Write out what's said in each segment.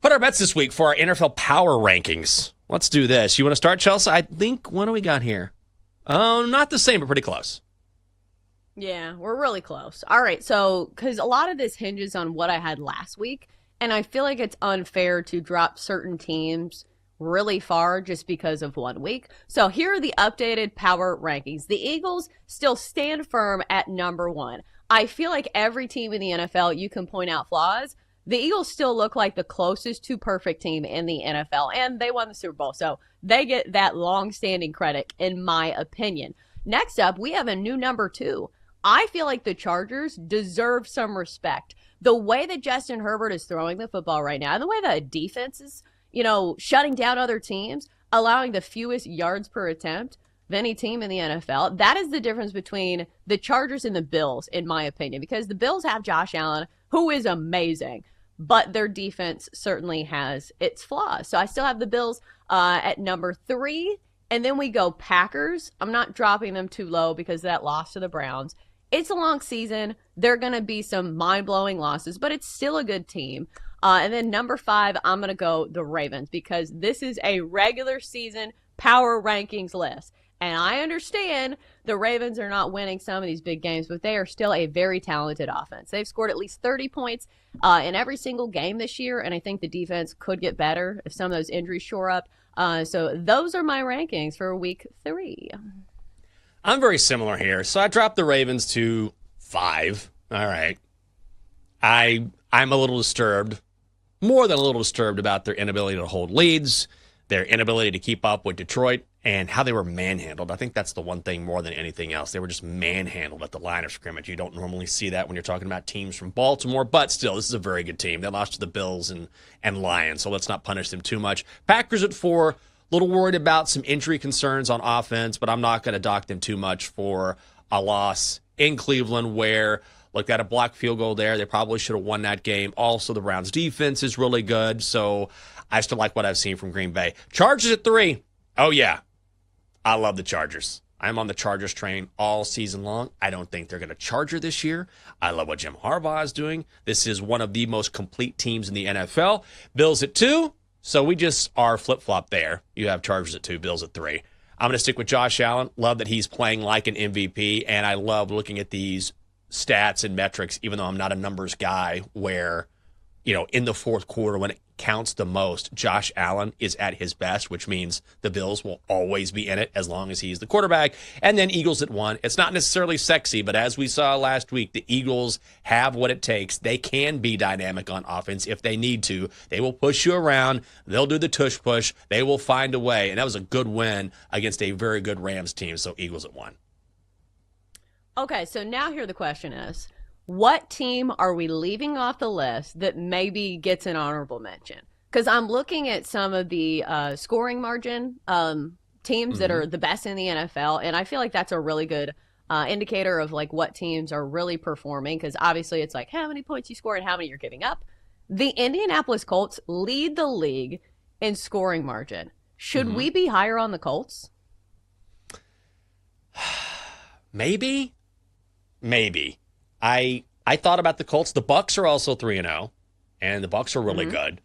Put our bets this week for our NFL Power Rankings. Let's do this. You want to start, Chelsea? I think, what do we got here? Oh, not the same, but pretty close. Yeah, we're really close. All right, so because a lot of this hinges on what I had last week, and I feel like it's unfair to drop certain teams really far just because of 1 week. So here are the updated power rankings. The Eagles still stand firm at number 1. I feel like every team in the NFL, you can point out flaws. The Eagles still look like the closest to perfect team in the NFL, and they won the Super Bowl. So they get that long-standing credit, in my opinion. Next up, we have a new number 2. I feel like the Chargers deserve some respect. The way that Justin Herbert is throwing the football right now, and the way that defense is, shutting down other teams, allowing the fewest yards per attempt of any team in the NFL, that is the difference between the Chargers and the Bills, in my opinion, because the Bills have Josh Allen, who is amazing, but their defense certainly has its flaws. So I still have the Bills at number 3, and then we go Packers. I'm not dropping them too low because of that loss to the Browns. It's a long season. There are going to be some mind-blowing losses, but it's still a good team. And then number 5, I'm going to go the Ravens because this is a regular season power rankings list. And I understand the Ravens are not winning some of these big games, but they are still a very talented offense. They've scored at least 30 points in every single game this year, and I think the defense could get better if some of those injuries shore up. So those are my rankings for week 3. I'm very similar here. So I dropped the Ravens to 5. All right. I'm a little disturbed, more than a little disturbed about their inability to hold leads, their inability to keep up with Detroit, and how they were manhandled. I think that's the one thing more than anything else. They were just manhandled at the line of scrimmage. You don't normally see that when you're talking about teams from Baltimore, but still, this is a very good team. They lost to the Bills and Lions, so let's not punish them too much. Packers at 4, a little worried about some injury concerns on offense, but I'm not going to dock them too much for a loss in Cleveland where, look, they had a blocked field goal there. They probably should have won that game. Also, the Browns' defense is really good, so I still like what I've seen from Green Bay. Chargers at 3. Oh, yeah. I love the Chargers. I'm on the Chargers train all season long. I don't think they're going to Charger this year. I love what Jim Harbaugh is doing. This is one of the most complete teams in the NFL. Bills at 2. So we just are flip-flop there. You have Chargers at 2, Bills at 3. I'm going to stick with Josh Allen. Love that he's playing like an MVP, and I love looking at these stats and metrics, even though I'm not a numbers guy, where, in the fourth quarter when it counts the most, Josh Allen is at his best, which means the Bills will always be in it as long as he's the quarterback. And then Eagles at 1. It's not necessarily sexy, but as we saw last week, the Eagles have what it takes. They can be dynamic on offense if they need to. They will push you around. They'll do the tush push. They will find a way. And that was a good win against a very good Rams team. So Eagles at 1. Okay, so now here the question is, what team are we leaving off the list that maybe gets an honorable mention? Because I'm looking at some of the scoring margin teams that are the best in the NFL, and I feel like that's a really good indicator of like what teams are really performing, because obviously it's like how many points you score and how many you're giving up. The Indianapolis Colts lead the league in scoring margin. Should we be higher on the Colts? Maybe. I thought about the Colts. The Bucs are also 3-0, and the Bucs are really good.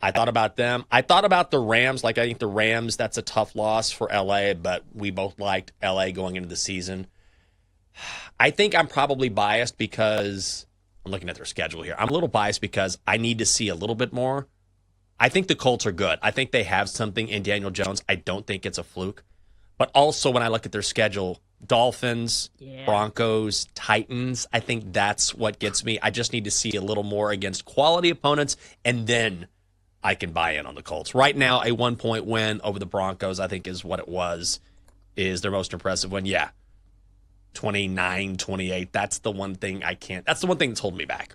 I thought about them. I thought about the Rams. I think the Rams, that's a tough loss for L.A., but we both liked L.A. going into the season. I think I'm probably biased because I'm looking at their schedule here. I'm a little biased because I need to see a little bit more. I think the Colts are good. I think they have something in Daniel Jones. I don't think it's a fluke. But also when I look at their schedule, Dolphins, Broncos, Titans, I think that's what gets me. I just need to see a little more against quality opponents, and then I can buy in on the Colts. Right now, a 1-point win over the Broncos, I think is what it was, is their most impressive win. Yeah, 29-28. That's the one thing that's the one thing that's holding me back.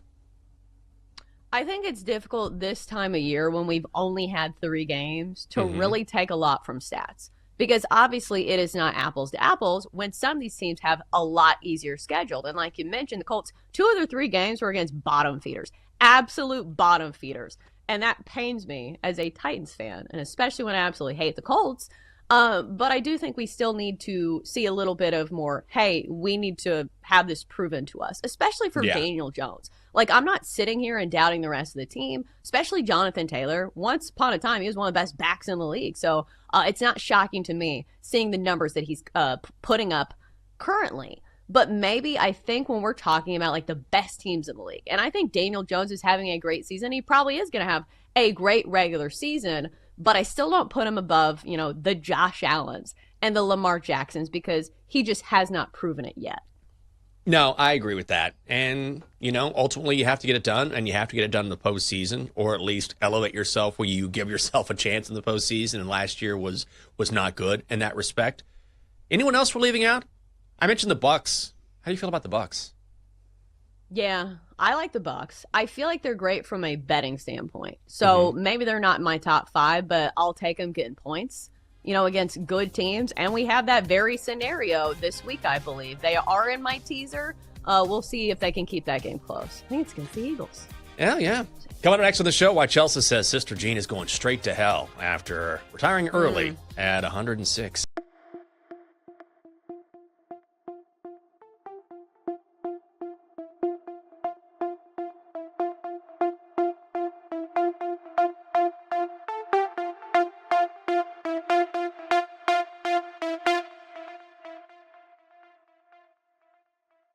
I think it's difficult this time of year when we've only had 3 games to really take a lot from stats. Because obviously it is not apples to apples when some of these teams have a lot easier scheduled. And like you mentioned, the Colts, 2 of their 3 games were against bottom feeders, absolute bottom feeders. And that pains me as a Titans fan, and especially when I absolutely hate the Colts. But I do think we still need to see a little bit of more, hey, we need to have this proven to us, especially for Daniel Jones. Like, I'm not sitting here and doubting the rest of the team, especially Jonathan Taylor. Once upon a time, he was one of the best backs in the league. So it's not shocking to me seeing the numbers that he's putting up currently. But maybe I think when we're talking about like the best teams in the league, and I think Daniel Jones is having a great season, he probably is going to have a great regular season, but I still don't put him above, the Josh Allens and the Lamar Jacksons because he just has not proven it yet. No, I agree with that. And, ultimately you have to get it done, and you have to get it done in the postseason, or at least elevate yourself where you give yourself a chance in the postseason, and last year was not good in that respect. Anyone else we're leaving out? I mentioned the Bucks. How do you feel about the Bucks? Yeah, I like the Bucks. I feel like they're great from a betting standpoint. So maybe they're not in my top 5, but I'll take them getting points, against good teams. And we have that very scenario this week, I believe. They are in my teaser. We'll see if they can keep that game close. I think it's against the Eagles. Yeah. Coming up next on the show, why Chelsa says Sister Jean is going straight to hell after retiring early at 106.